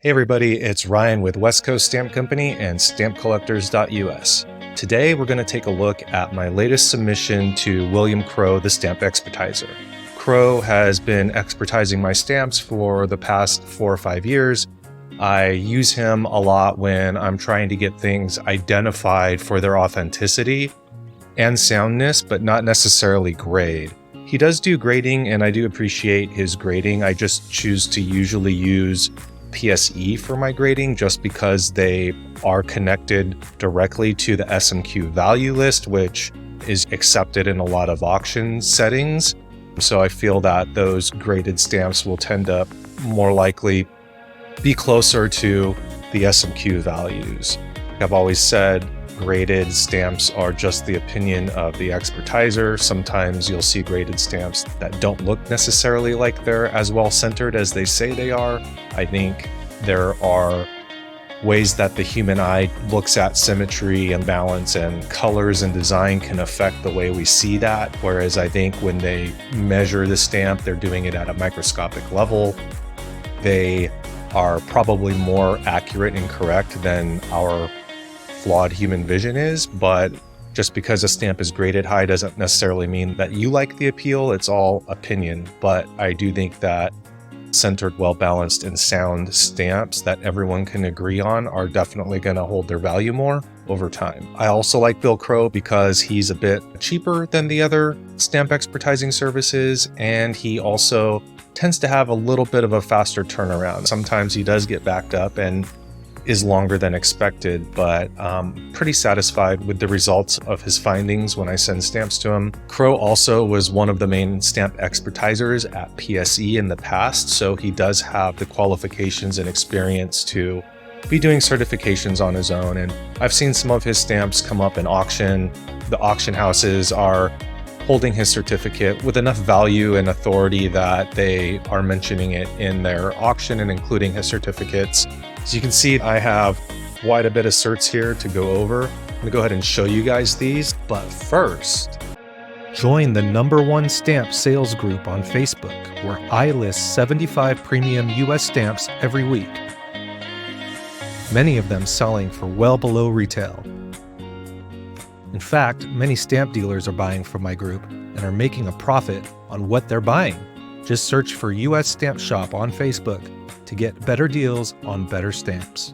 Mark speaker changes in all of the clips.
Speaker 1: Hey everybody, it's Ryan with West Coast Stamp Company and stampcollectors.us. Today we're going to take a look at my latest submission to William Crow, the stamp expertiser. Crow has been expertising my stamps for the past 4 or 5 years. I use him a lot when I'm trying to get things identified for their authenticity and soundness, but not necessarily grade. He does do grading and I do appreciate his grading. I just choose to usually use PSE for my grading just because they are connected directly to the SMQ value list, which is accepted in a lot of auction settings. So I feel that those graded stamps will tend to more likely be closer to the SMQ values. I've always said graded stamps are just the opinion of the expertiser. Sometimes you'll see graded stamps that don't look necessarily like they're as well centered as they say they are. I think there are ways that the human eye looks at symmetry and balance, and colors and design can affect the way we see that. Whereas I think when they measure the stamp, they're doing it at a microscopic level. They are probably more accurate and correct than our flawed human vision is, but just because a stamp is graded high doesn't necessarily mean that you like the appeal. It's all opinion, but I do think that centered, well-balanced, and sound stamps that everyone can agree on are definitely going to hold their value more over time. I also like Bill Crow because he's a bit cheaper than the other stamp expertising services, and he also tends to have a little bit of a faster turnaround. Sometimes he does get backed up and is longer than expected, but pretty satisfied with the results of his findings when I send stamps to him. Crow also was one of the main stamp expertisers at PSE in the past, so he does have the qualifications and experience to be doing certifications on his own. And I've seen some of his stamps come up in auction. The auction houses are holding his certificate with enough value and authority that they are mentioning it in their auction and including his certificates. As you can see, I have quite a bit of certs here to go over. I'm gonna go ahead and show you guys these, but first, join the #1 stamp sales group on Facebook, where I list 75 premium US stamps every week, many of them selling for well below retail. In fact, many stamp dealers are buying from my group and are making a profit on what they're buying. Just search for US Stamp Shop on Facebook to get better deals on better stamps.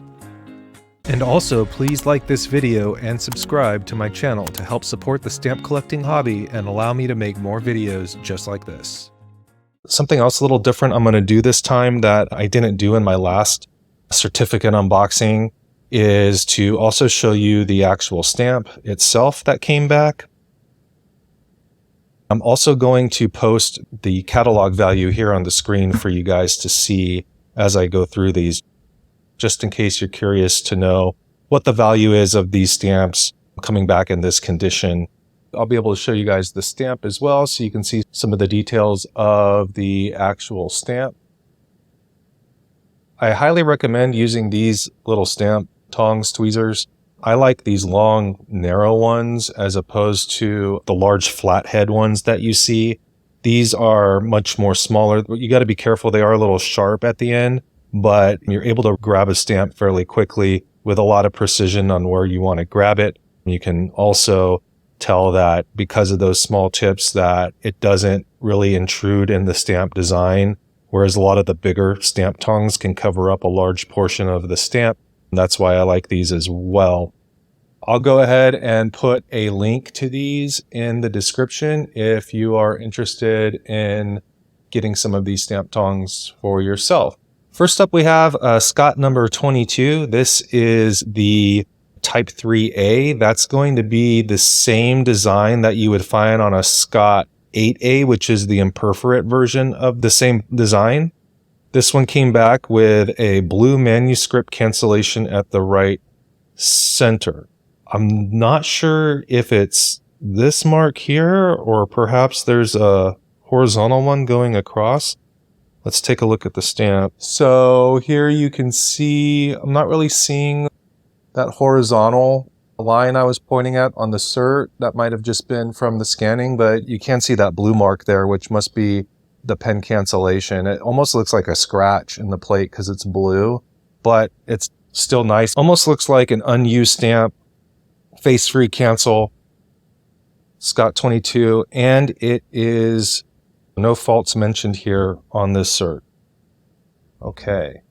Speaker 1: And also, please like this video and subscribe to my channel to help support the stamp collecting hobby and allow me to make more videos just like this. Something else a little different I'm going to do this time that I didn't do in my last certificate unboxing is to also show you the actual stamp itself that came back. I'm also going to post the catalog value here on the screen for you guys to see as I go through these, just in case you're curious to know what the value is of these stamps coming back in this condition. I'll be able to show you guys the stamp as well, so you can see some of the details of the actual stamp. I highly recommend using these little stamp tongs, tweezers. I like these long, narrow ones as opposed to the large flathead ones that you see. These are much more smaller. You got to be careful. They are a little sharp at the end, but you're able to grab a stamp fairly quickly with a lot of precision on where you want to grab it. You can also tell that because of those small tips that it doesn't really intrude in the stamp design, whereas a lot of the bigger stamp tongs can cover up a large portion of the stamp. That's why I like these as well. I'll go ahead and put a link to these in the description if you are interested in getting some of these stamp tongs for yourself. First up, we have Scott number 22. This is the Type 3A. That's going to be the same design that you would find on a Scott 8A, which is the imperforate version of the same design. This one came back with a blue manuscript cancellation at the right center. I'm not sure if it's this mark here or perhaps there's a horizontal one going across. Let's take a look at the stamp. So here you can see, I'm not really seeing that horizontal line I was pointing at on the cert. That might have just been from the scanning, but you can see that blue mark there, which must be the pen cancellation. It almost looks like a scratch in the plate because it's blue. but it's still nice. Almost looks like an unused stamp, face-free cancel, Scott 22, and it is no faults mentioned here on this cert. Okay,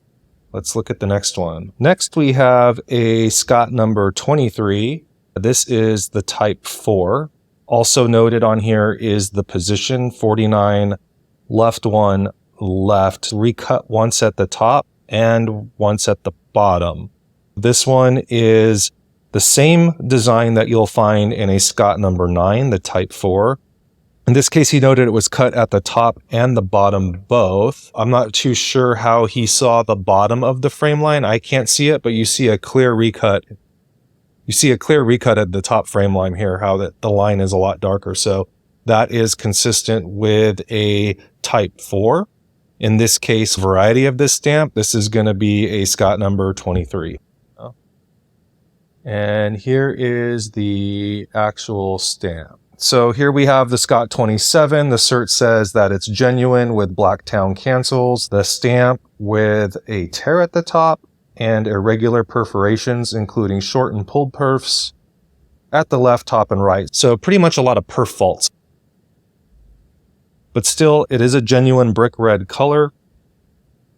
Speaker 1: let's look at the next one. Next we have a Scott number 23. This is the type 4. Also noted on here is the position, 49, left 1, left, recut once at the top and once at the bottom. This one is the same design that you'll find in a Scott number 9, the type 4. In this case, he noted it was cut at the top and the bottom both. I'm not too sure how he saw the bottom of the frame line. I can't see it, but you see a clear recut. You see a clear recut at the top frame line here, how the line is a lot darker. So that is consistent with a type 4. In this case, variety of this stamp, this is going to be a Scott number 23. And here is the actual stamp. So here we have the Scott 27. The cert says that it's genuine with Blacktown cancels. The stamp with a tear at the top and irregular perforations, including short and pulled perfs at the left, top, and right. So pretty much a lot of perf faults. But still, it is a genuine brick red color.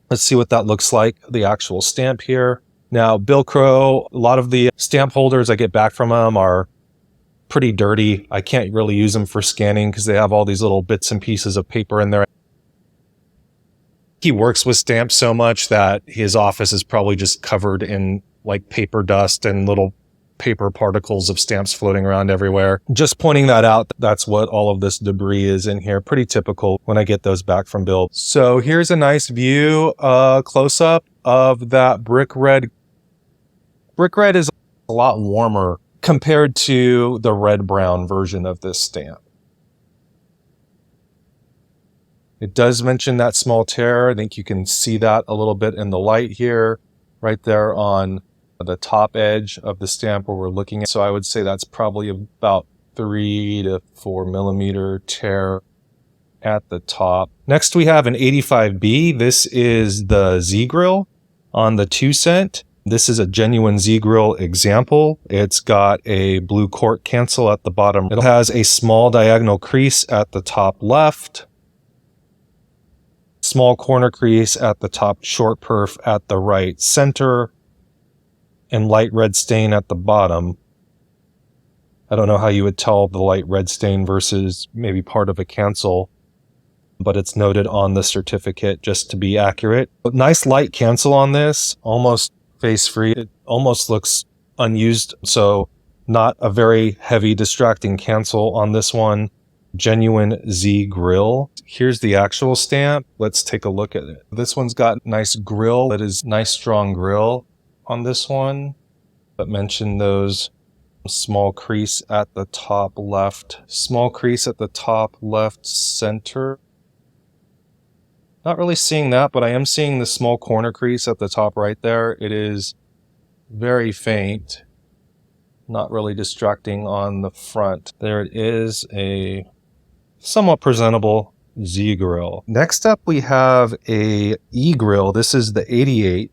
Speaker 1: Let's see what that looks like, the actual stamp here. Now, Bill Crow, a lot of the stamp holders I get back from him are pretty dirty. I can't really use them for scanning because they have all these little bits and pieces of paper in there. He works with stamps so much that his office is probably just covered in like paper dust and little paper particles of stamps floating around everywhere. Just pointing that out, that's what all of this debris is in here. Pretty typical when I get those back from Bill. So here's a nice view, close-up of that brick red. Brick red is a lot warmer compared to the red-brown version of this stamp. It does mention that small tear. I think you can see that a little bit in the light here, right there on the top edge of the stamp where we're looking at. So I would say that's probably about 3 to 4 millimeter tear at the top. Next we have an 85B. This is the Z grill on the 2 cent. This is a genuine Z grill example. It's got a blue cork cancel at the bottom. It has a small diagonal crease at the top left, small corner crease at the top, short perf at the right center, and light red stain at the bottom. I don't know how you would tell the light red stain versus maybe part of a cancel, but it's noted on the certificate just to be accurate. Nice light cancel on this, almost face-free. It almost looks unused, so not a very heavy distracting cancel on this one. Genuine Z grill. Here's the actual stamp. Let's take a look at it. This one's got nice grill. It is nice strong grill on this one, but mention those small crease at the top left, small crease at the top left center. Not really seeing that, but I am seeing the small corner crease at the top right there. It is very faint, not really distracting on the front. There it is, a somewhat presentable Z grill. Next up we have a E grill. This is the 88.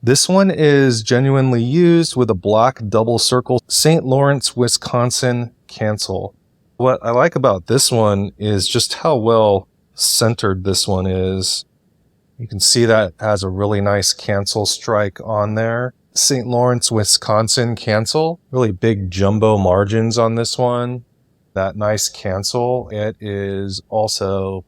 Speaker 1: This one is genuinely used with a black double circle St. Lawrence, Wisconsin cancel. What I like about this one is just how well centered this one is. You can see that it has a really nice cancel strike on there. St. Lawrence, Wisconsin cancel. Really big jumbo margins on this one. That nice cancel. It is also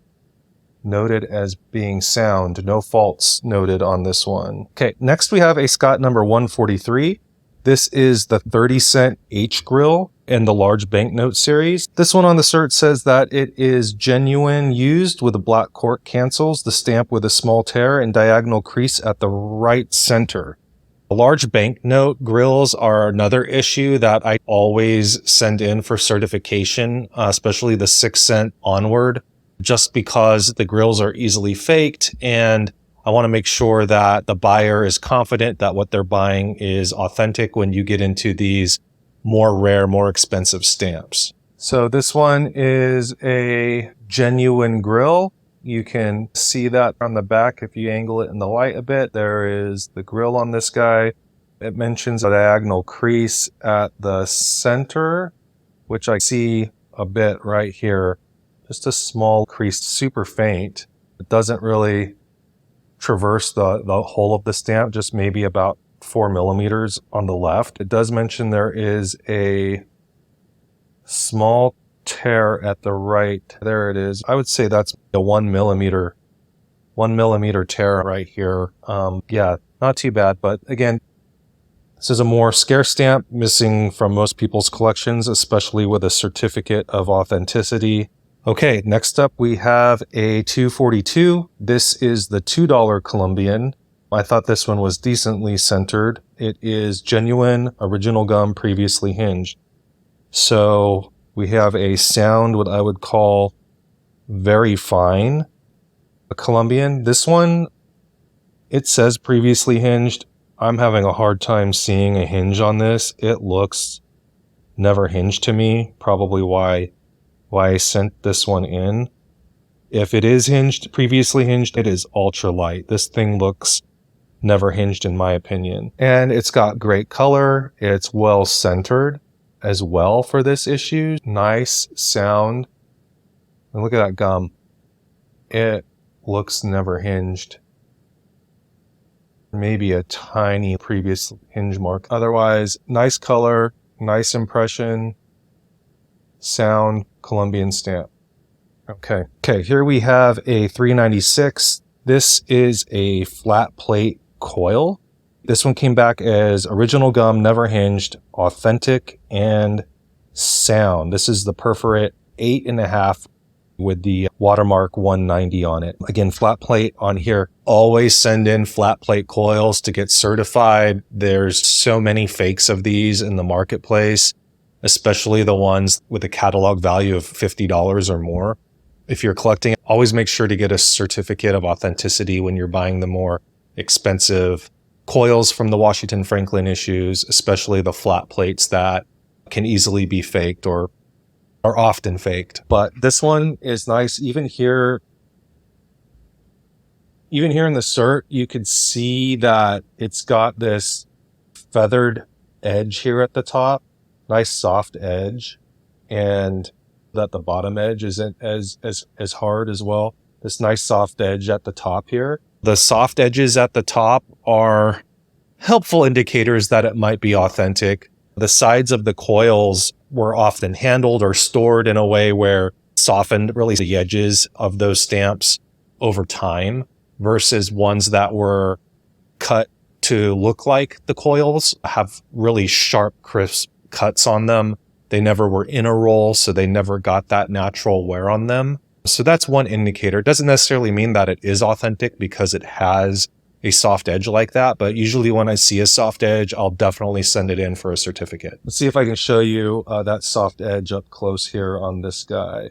Speaker 1: noted as being sound. No faults noted on this one. Okay, next we have a Scott number 143. This is the 30-cent H grill in the large banknote series. This one on the cert says that it is genuine used with the black cork cancels, the stamp with a small tear and diagonal crease at the right center. Large banknote grills are another issue that I always send in for certification, especially the 6 cent onward, just because the grills are easily faked, and I want to make sure that the buyer is confident that what they're buying is authentic when you get into these more rare, more expensive stamps. So this one is a genuine grill. You can see that on the back if you angle it in the light a bit. There is the grill on this guy. It mentions a diagonal crease at the center, which I see a bit right here. Just a small crease, super faint. It doesn't really traverse the whole of the stamp, just maybe about 4 millimeters on the left. It does mention there is a small tear at the right. There it is. I would say that's a 1 millimeter tear right here. Yeah, not too bad, but again, this is a more scarce stamp, missing from most people's collections, especially with a certificate of authenticity. Okay, next up we have a 242. This is the $2 Colombian. I thought this one was decently centered. It is genuine, original gum, previously hinged. So we have a sound, what I would call very fine. A Colombian. This one, it says previously hinged. I'm having a hard time seeing a hinge on this. It looks never hinged to me. Probably why I sent this one in. If it is hinged, previously hinged, it is ultra light. This thing looks never hinged in my opinion. And it's got great color. It's well centered as well for this issue. Nice sound. And look at that gum. It looks never hinged. Maybe a tiny previous hinge mark. Otherwise, nice color, nice impression, sound, Colombian stamp. Okay, here we have a 396. This is a flat plate coil. This one came back as original gum, never hinged, authentic, and sound. This is the Perforate 8.5 with the watermark 190 on it. Again, flat plate on here. Always send in flat plate coils to get certified. There's so many fakes of these in the marketplace, especially the ones with a catalog value of $50 or more. If you're collecting, always make sure to get a certificate of authenticity when you're buying the more expensive coils from the Washington Franklin issues, especially the flat plates that can easily be faked or are often faked. But this one is nice. Even here in the cert, you could see that it's got this feathered edge here at the top, nice soft edge, and that the bottom edge isn't as hard as well. This nice soft edge at the top here. The soft edges at the top are helpful indicators that it might be authentic. The sides of the coils were often handled or stored in a way where softened really the edges of those stamps over time versus ones that were cut to look like the coils have really sharp, crisp cuts on them. They never were in a roll, so they never got that natural wear on them. So that's one indicator. It doesn't necessarily mean that it is authentic because it has a soft edge like that, but usually when I see a soft edge, I'll definitely send it in for a certificate. Let's see if I can show you that soft edge up close here on this guy.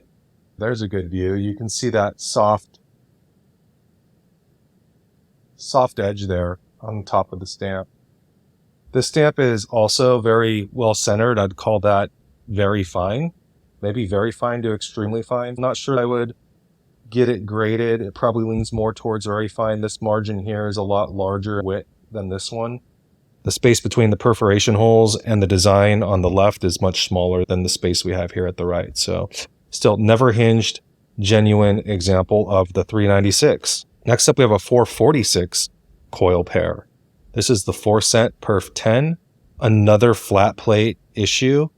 Speaker 1: There's a good view. You can see that soft edge there on top of the stamp. This stamp is also very well centered. I'd call that very fine, maybe very fine to extremely fine. I'm not sure I would get it graded. It probably leans more towards very fine. This margin here is a lot larger width than this one. The space between the perforation holes and the design on the left is much smaller than the space we have here at the right. So still never hinged, genuine example of the 396. Next up, we have a 446 coil pair. This is the 4 cent Perf 10, another flat plate issue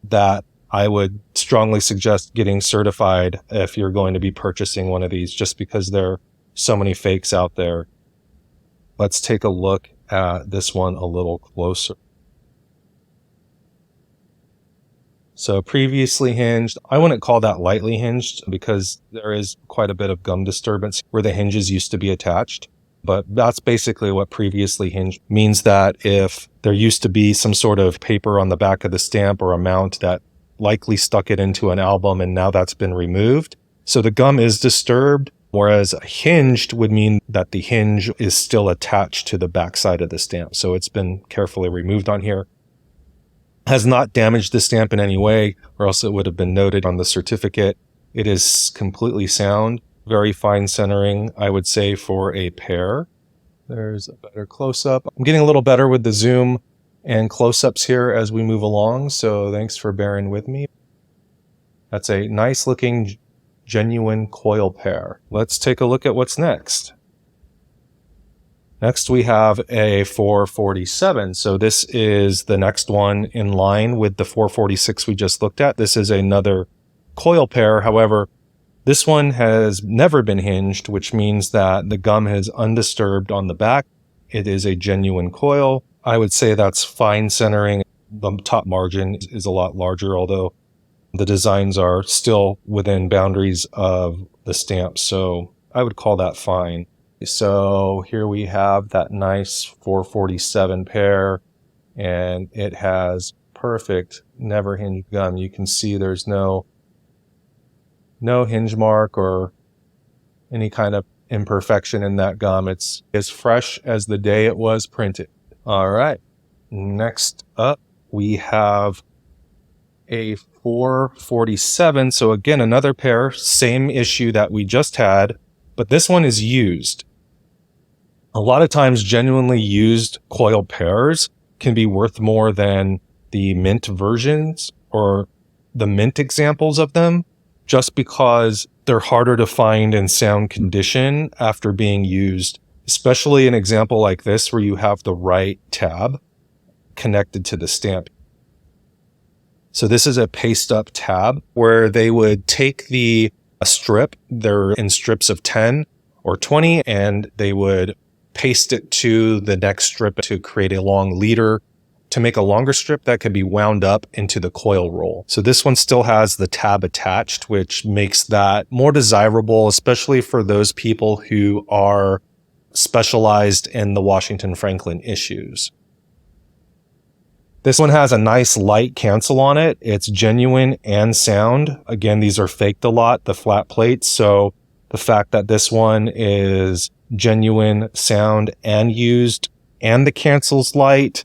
Speaker 1: that I would strongly suggest getting certified if you're going to be purchasing one of these, just because there are so many fakes out there. Let's take a look at this one a little closer. So previously hinged, I wouldn't call that lightly hinged because there is quite a bit of gum disturbance where the hinges used to be attached. But that's basically what previously hinged means, that if there used to be some sort of paper on the back of the stamp or a mount that likely stuck it into an album and now that's been removed. So the gum is disturbed, whereas hinged would mean that the hinge is still attached to the backside of the stamp. So it's been carefully removed on here. Has not damaged the stamp in any way, or else it would have been noted on the certificate. It is completely sound. Very fine centering, I would say, for a pair. There's a better close-up. I'm getting a little better with the zoom and close-ups here as we move along, so thanks for bearing with me. That's a nice looking genuine coil pair. Let's take a look at what's next. Next we have a 447. So this is the next one in line with the 446 we just looked at. This is another coil pair. However, this one has never been hinged, which means that the gum is undisturbed on the back. It is a genuine coil. I would say that's fine centering. The top margin is a lot larger, although the designs are still within boundaries of the stamp. So I would call that fine. So here we have that nice 447 pair, and it has perfect never hinged gum. You can see there's no hinge mark or any kind of imperfection in that gum. It's as fresh as the day it was printed. All right. Next up, we have a 447. So again, another pair, same issue that we just had, but this one is used. A lot of times, genuinely used coil pairs can be worth more than the mint versions or the mint examples of them, just because they're harder to find in sound condition after being used, especially an example like this where you have the right tab connected to the stamp. So this is a paste up tab where they would take a strip, they're in strips of 10 or 20, and they would paste it to the next strip to create a long leader to make a longer strip that could be wound up into the coil roll. So this one still has the tab attached, which makes that more desirable, especially for those people who are specialized in the Washington Franklin issues. This one has a nice light cancel on it. It's genuine and sound. Again, these are faked a lot, the flat plates. So the fact that this one is genuine, sound, and used, and the cancel's light,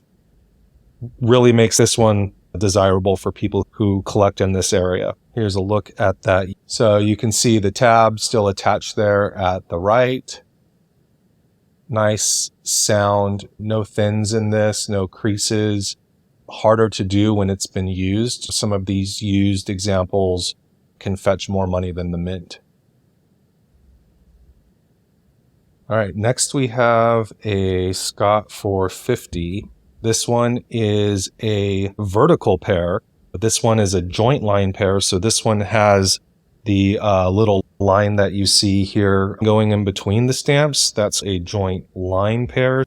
Speaker 1: really makes this one desirable for people who collect in this area. Here's a look at that. So you can see the tab still attached there at the right. Nice sound, no thins in this, no creases. Harder to do when it's been used. Some of these used examples can fetch more money than the mint. All right, next we have a Scott 450. This one is a vertical pair, but this one is a joint line pair. So this one has the little line that you see here going in between the stamps. That's a joint line pair.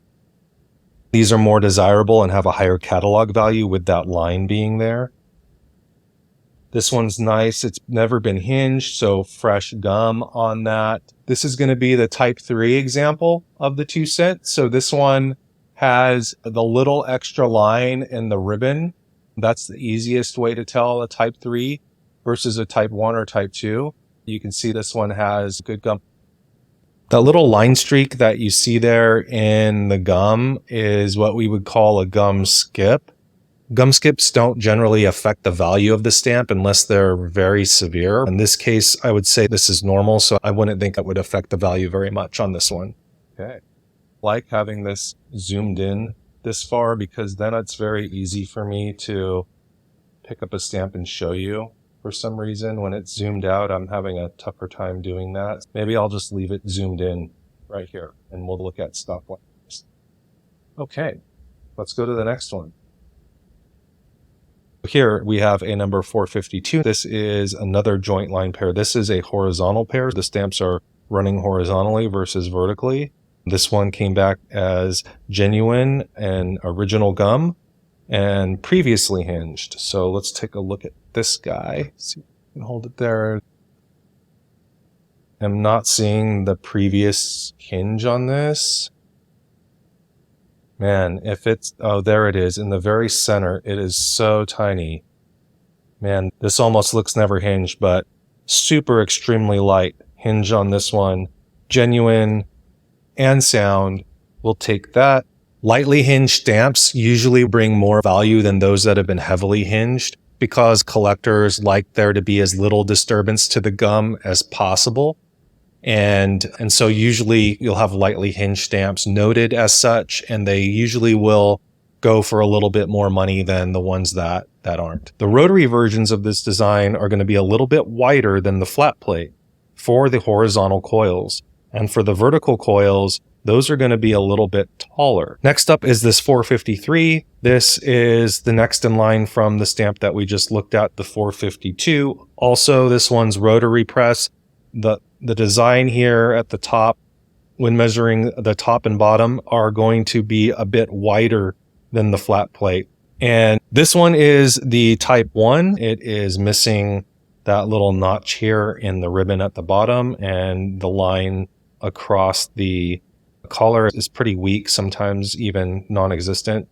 Speaker 1: These are more desirable and have a higher catalog value with that line being there. This one's nice. It's never been hinged, so fresh gum on that. This is going to be the Type 3 example of the 2 cent. So this one has the little extra line in the ribbon. That's the easiest way to tell a Type 3 versus a Type 1 or Type 2. You can see this one has good gum. That little line streak that you see there in the gum is what we would call a gum skip. Gum skips don't generally affect the value of the stamp unless they're very severe. In this case, I would say this is normal, so I wouldn't think that would affect the value very much on this one. Okay. Like having this zoomed in this far because then it's very easy for me to pick up a stamp and show you. For some reason, when it's zoomed out, I'm having a tougher time doing that. Maybe I'll just leave it zoomed in right here, and we'll look at stuff like this. Okay, let's go to the next one. Here we have a number 452. This is another joint line pair. This is a horizontal pair. The stamps are running horizontally versus vertically. This one came back as genuine and original gum and previously hinged. So let's take a look at this guy. See if I can hold it there. I'm not seeing the previous hinge on this. Man, if it's, oh, there it is in the very center. It is so tiny. Man, this almost looks never hinged, but super extremely light hinge on this one. Genuine and sound. We'll take that. Lightly hinged stamps usually bring more value than those that have been heavily hinged because collectors like there to be as little disturbance to the gum as possible. And so usually you'll have lightly hinged stamps noted as such, and they usually will go for a little bit more money than the ones that aren't. The rotary versions of this design are going to be a little bit wider than the flat plate for the horizontal coils. And for the vertical coils, those are going to be a little bit taller. Next up is this 453. This is the next in line from the stamp that we just looked at, the 452. Also, this one's rotary press. The design here at the top, when measuring the top and bottom, are going to be a bit wider than the flat plate. And this one is the type 1. It is missing that little notch here in the ribbon at the bottom, and the line across the collar is pretty weak, sometimes even non-existent.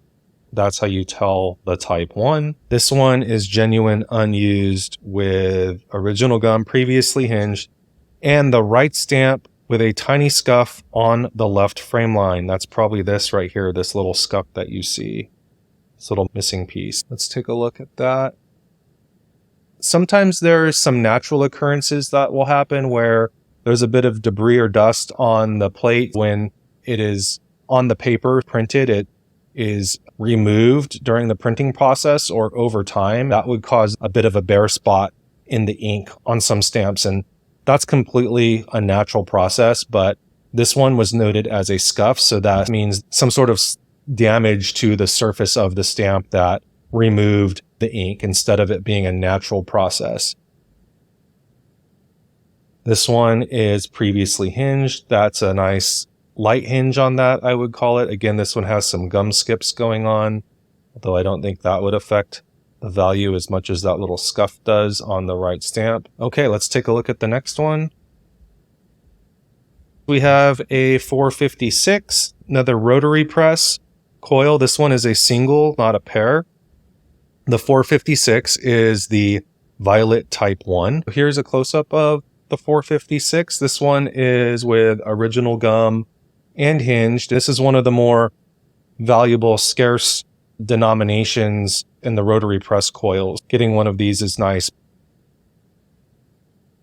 Speaker 1: That's how you tell the type 1. This one is genuine unused with original gum previously hinged, and the right stamp with a tiny scuff on the left frame line. That's probably this right here, this little scuff that you see, this little missing piece. Let's take a look at that. Sometimes there's some natural occurrences that will happen where there's a bit of debris or dust on the plate when it is on the paper printed. It is removed during the printing process or over time. That would cause a bit of a bare spot in the ink on some stamps, and that's completely a natural process, but this one was noted as a scuff, so that means some sort of damage to the surface of the stamp that removed the ink instead of it being a natural process. This one is previously hinged. That's a nice light hinge on that, I would call it. Again, this one has some gum skips going on, although I don't think that would affect the value as much as that little scuff does on the right stamp. Okay, let's take a look at the next one. We have a 456, another rotary press coil. This one is a single, not a pair. The 456 is the violet type 1. Here's a close-up of the 456. This one is with original gum and hinged. This is one of the more valuable, scarce denominations in the rotary press coils. Getting one of these is nice.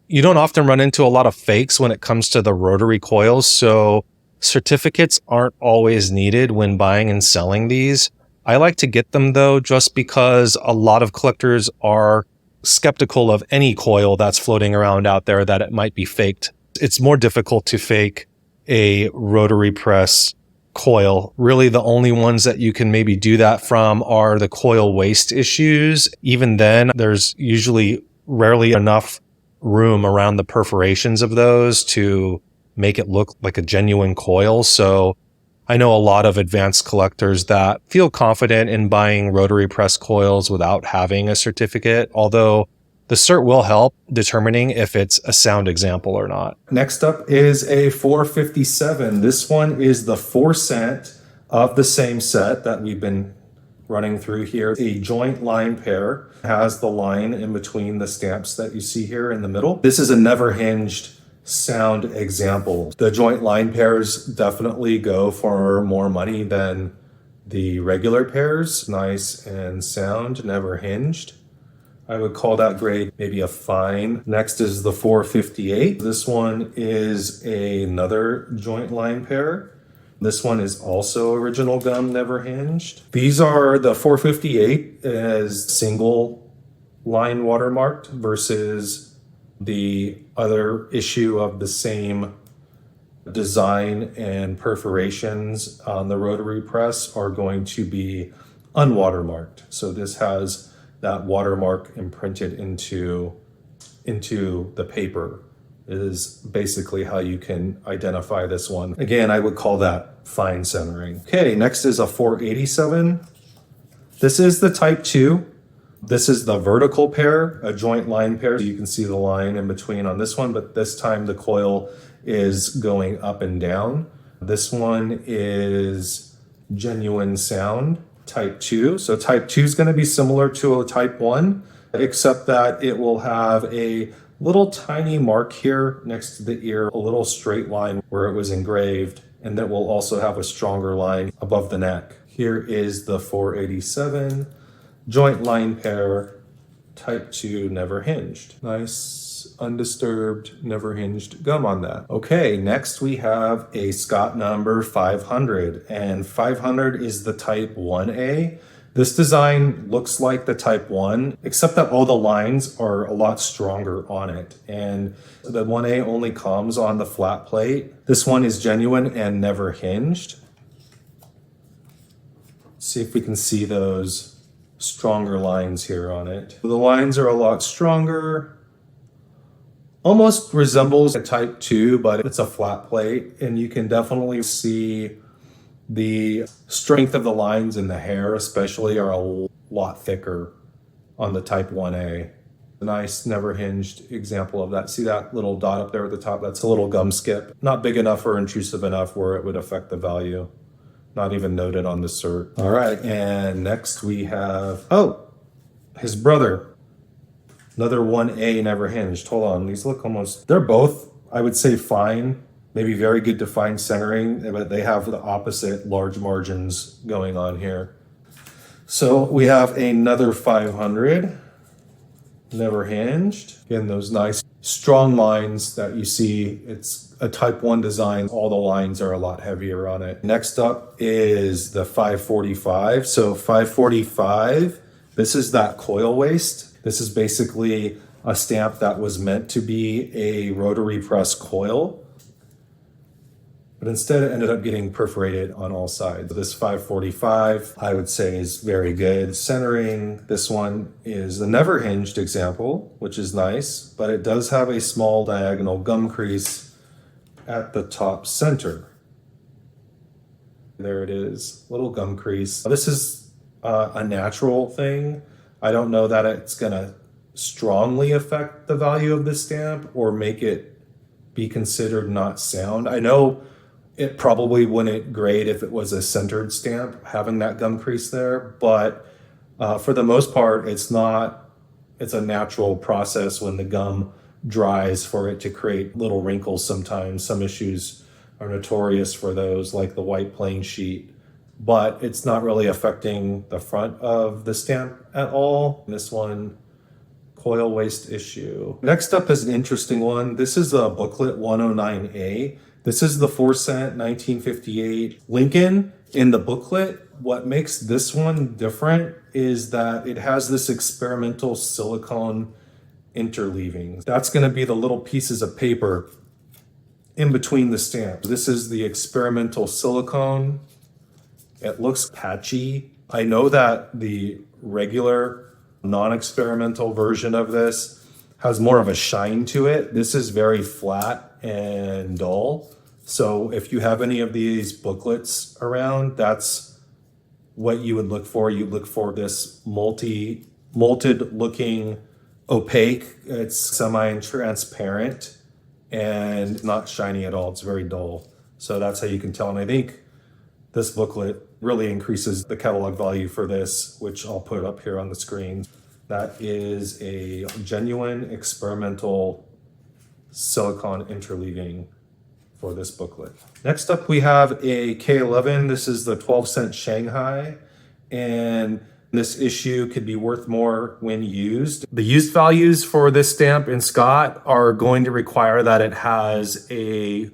Speaker 1: You don't often run into a lot of fakes when it comes to the rotary coils, so certificates aren't always needed when buying and selling these. I like to get them though, just because a lot of collectors are skeptical of any coil that's floating around out there that it might be faked. It's more difficult to fake a rotary press coil. Really, the only ones that you can maybe do that from are the coil waste issues. Even then, there's usually rarely enough room around the perforations of those to make it look like a genuine coil. So I know a lot of advanced collectors that feel confident in buying rotary press coils without having a certificate, although the cert will help determining if it's a sound example or not. Next up is a 457. This one is the 4-cent of the same set that we've been running through here. A joint line pair has the line in between the stamps that you see here in the middle. This is a never hinged sound example. The joint line pairs definitely go for more money than the regular pairs. Nice and sound, never hinged. I would call that grade maybe a fine. Next is the 458. This one is another joint line pair. This one is also original gum, never hinged. These are the 458 as single line watermarked versus the other issue of the same design and perforations on the rotary press are going to be unwatermarked. So this has that watermark imprinted into the paper. Is basically how you can identify this one. Again, I would call that fine centering. Okay, next is a 487. This is the type 2. This is the vertical pair, a joint line pair. You can see the line in between on this one, but this time the coil is going up and down. This one is genuine sound, type 2. So type 2 is going to be similar to a type 1, except that it will have a little tiny mark here next to the ear, a little straight line where it was engraved, and that will also have a stronger line above the neck. Here is the 487, joint line pair, type 2, never hinged. Nice nice undisturbed, never hinged gum on that. Okay, next we have a Scott number 500, and 500 is the type 1A. This design looks like the type 1, except that all the lines are a lot stronger on it. And the 1A only comes on the flat plate. This one is genuine and never hinged. See if we can see those stronger lines here on it. The lines are a lot stronger. Almost resembles a type 2, but it's a flat plate, and you can definitely see the strength of the lines in the hair especially are a lot thicker on the type 1A. A nice never hinged example of that. See that little dot up there at the top? That's a little gum skip. Not big enough or intrusive enough where it would affect the value. Not even noted on the cert. All right, and next we have, his brother. Another 1A never hinged. Hold on, these look almost, they're both, I would say, fine. Maybe very good defined centering, but they have the opposite large margins going on here. So we have another 500, never hinged. Again, those nice strong lines that you see. It's a type 1 design. All the lines are a lot heavier on it. Next up is the 545. So 545, this is that coil waste. This is basically a stamp that was meant to be a rotary press coil, but instead it ended up getting perforated on all sides. This 545, I would say, is very good. Centering, this one is the never hinged example, which is nice, but it does have a small diagonal gum crease at the top center. There it is, little gum crease. This is a natural thing. I don't know that it's gonna strongly affect the value of this stamp or make it be considered not sound. I know it probably wouldn't grade if it was a centered stamp, having that gum crease there, but for the most part, it's a natural process when the gum dries for it to create little wrinkles sometimes. Some issues are notorious for those, like the white plain sheet, but it's not really affecting the front of the stamp at all. This one, coil waste issue. Next up is an interesting one. This is a booklet 109A. This is the 4-cent 1958 Lincoln in the booklet. What makes this one different is that it has this experimental silicone interleaving. That's going to be the little pieces of paper in between the stamps. This is the experimental silicone. It looks patchy. I know that the regular non-experimental version of this has more of a shine to it. This is very flat and dull. So if you have any of these booklets around, that's what you would look for. You'd look for this molted looking opaque. It's semi-transparent and not shiny at all. It's very dull. So that's how you can tell. And I think this booklet really increases the catalog value for this, which I'll put up here on the screen. That is a genuine experimental silicone interleaving for this booklet. Next up, we have a K11. This is the 12-cent Shanghai, and this issue could be worth more when used. The used values for this stamp in Scott are going to require that it has a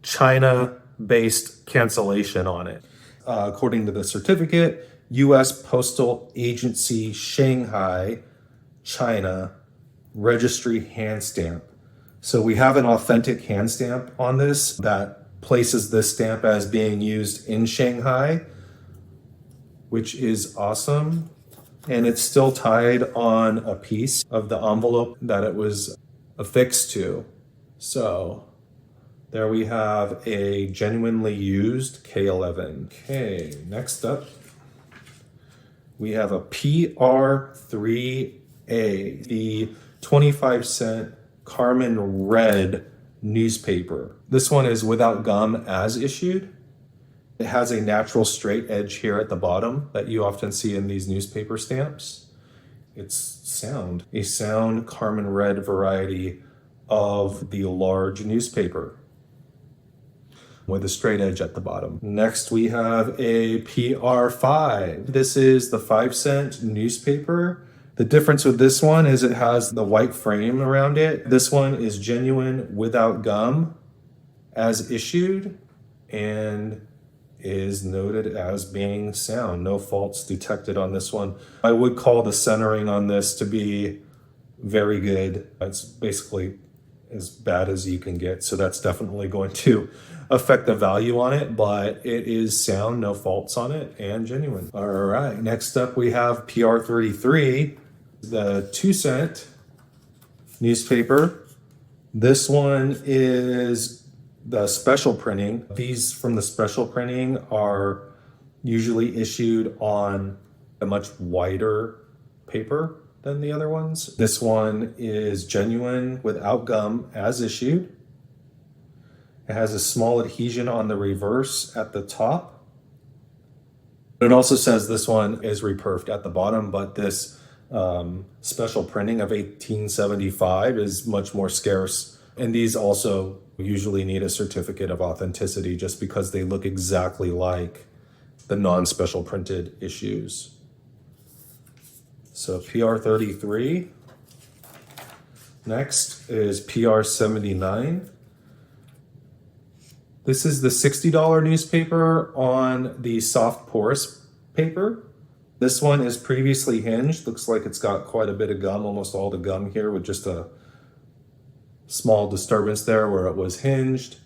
Speaker 1: China-based cancellation on it. According to the certificate, U.S. Postal Agency, Shanghai, China, registry hand stamp. So we have an authentic hand stamp on this that places this stamp as being used in Shanghai, which is awesome. And it's still tied on a piece of the envelope that it was affixed to. So there we have a genuinely used K11. Okay, next up, we have a PR3A, the 25-cent Carmen Red newspaper. This one is without gum as issued. It has a natural straight edge here at the bottom that you often see in these newspaper stamps. It's sound, a sound Carmen Red variety of the large newspaper with a straight edge at the bottom. Next, we have a PR5. This is the 5-cent newspaper The difference with this one is it has the white frame around it. This one is genuine without gum as issued and is noted as being sound. No faults detected on this one. I would call the centering on this to be very good. It's basically as bad as you can get. So that's definitely going to affect the value on it, but it is sound, no faults on it, and genuine. All right, next up we have PR33, the 2-cent newspaper. This one is the special printing. These from the special printing are usually issued on a much wider paper than the other ones. This one is genuine without gum as issued. It has a small adhesion on the reverse at the top. It also says this one is reperfed at the bottom, but this special printing of 1875 is much more scarce. And these also usually need a certificate of authenticity just because they look exactly like the non-special printed issues. So PR33. Next is PR79. This is the $60 newspaper on the soft porous paper. This one is previously hinged. Looks like it's got quite a bit of gum, almost all the gum here, with just a small disturbance there where it was hinged.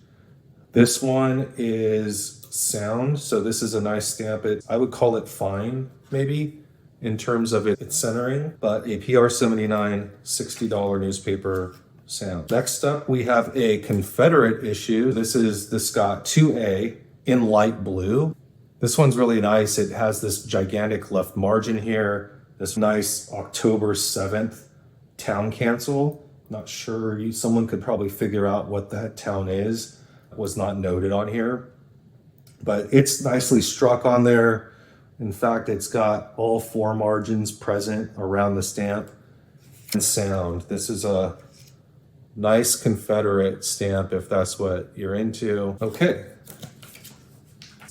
Speaker 1: This one is sound, so this is a nice stamp. I would call it fine, maybe, in terms of its centering, but a PR79 $60 newspaper sound. Next up, we have a Confederate issue. This is the Scott 2A in light blue. This one's really nice. It has this gigantic left margin here, this nice October 7th town cancel. Not sure, someone could probably figure out what that town is. It was not noted on here, but it's nicely struck on there. In fact, it's got all 4 margins present around the stamp. And sound. This is a nice Confederate stamp if that's what you're into. Okay.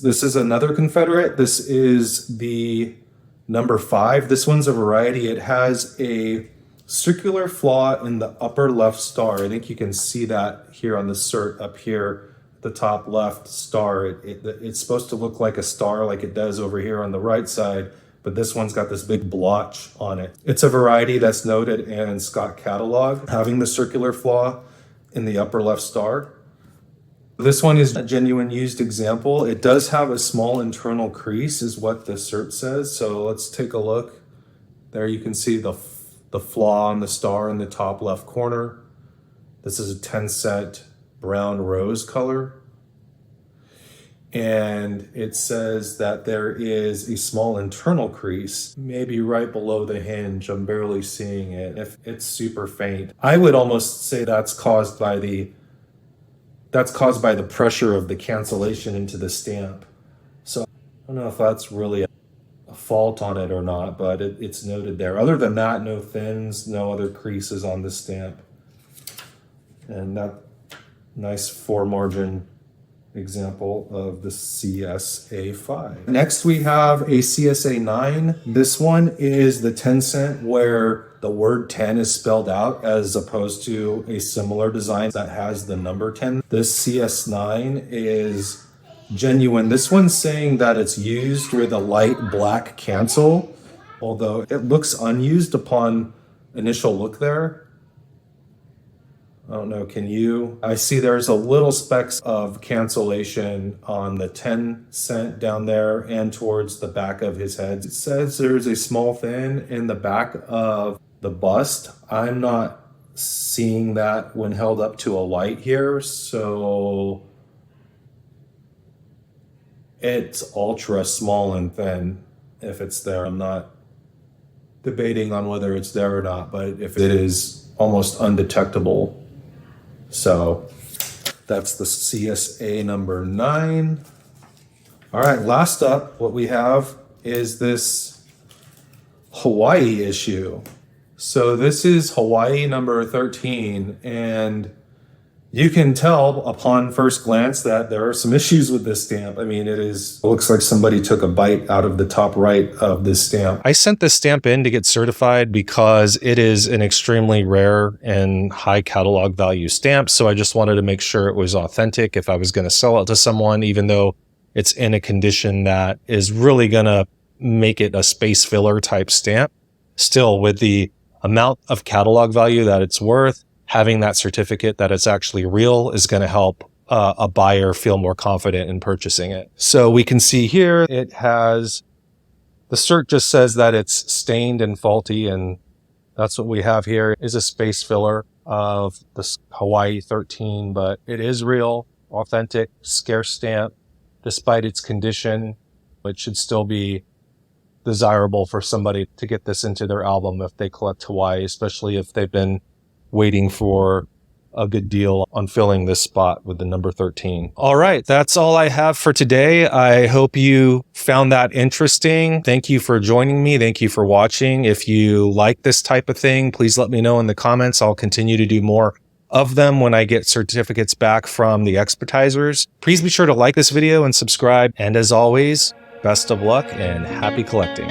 Speaker 1: This is another Confederate. This is the number 5. This one's a variety. It has a circular flaw in the upper left star. I think you can see that here on the cert up here. The top left star, it's supposed to look like a star like it does over here on the right side, but this one's got this big blotch on it. It's a variety that's noted in Scott catalog, having the circular flaw in the upper left star. This one is a genuine used example. It does have a small internal crease is what the cert says. So let's take a look. There you can see the flaw on the star in the top left corner. This is a 10-cent brown rose color. And it says that there is a small internal crease, maybe right below the hinge. I'm barely seeing it. If it's super faint, I would almost say that's caused by the pressure of the cancellation into the stamp. So I don't know if that's really a fault on it or not, but it's noted there. Other than that, no thins, no other creases on the stamp. And that nice 4 margin example of the CSA5. Next we have a CSA9. This one is the 10-cent where the word 10 is spelled out as opposed to a similar design that has the number 10. This CS9 is genuine. This one's saying that it's used with a light black cancel, although it looks unused upon initial look there. I don't know, can you? I see there's a little specks of cancellation on the 10-cent down there and towards the back of his head. It says there's a small fin in the back of the bust. I'm not seeing that when held up to a light here, so it's ultra small and thin if it's there. I'm not debating on whether it's there or not, but if it is, almost undetectable. So that's the CSA number 9. All right, last up, what we have is this Hawaii issue. So this is Hawaii number 13, and You can tell upon first glance that there are some issues with this stamp. I mean, it looks like somebody took a bite out of the top right of this stamp. I sent this stamp in to get certified because it is an extremely rare and high catalog value stamp. So I just wanted to make sure it was authentic if I was going to sell it to someone, even though it's in a condition that is really going to make it a space filler type stamp. Still, with the amount of catalog value that it's worth, having that certificate that it's actually real is going to help a buyer feel more confident in purchasing it. So we can see here it has, the cert just says that it's stained and faulty, and that's what we have here is a space filler of the Hawaii 13, but it is real, authentic, scarce stamp. Despite its condition, it should still be desirable for somebody to get this into their album if they collect Hawaii, especially if they've been waiting for a good deal on filling this spot with the number 13. All right, that's all I have for today. I hope you found that interesting. Thank you for joining me. Thank you for watching. If you like this type of thing, please let me know in the comments. I'll continue to do more of them when I get certificates back from the expertisers. Please be sure to like this video and subscribe. And as always, best of luck and happy collecting.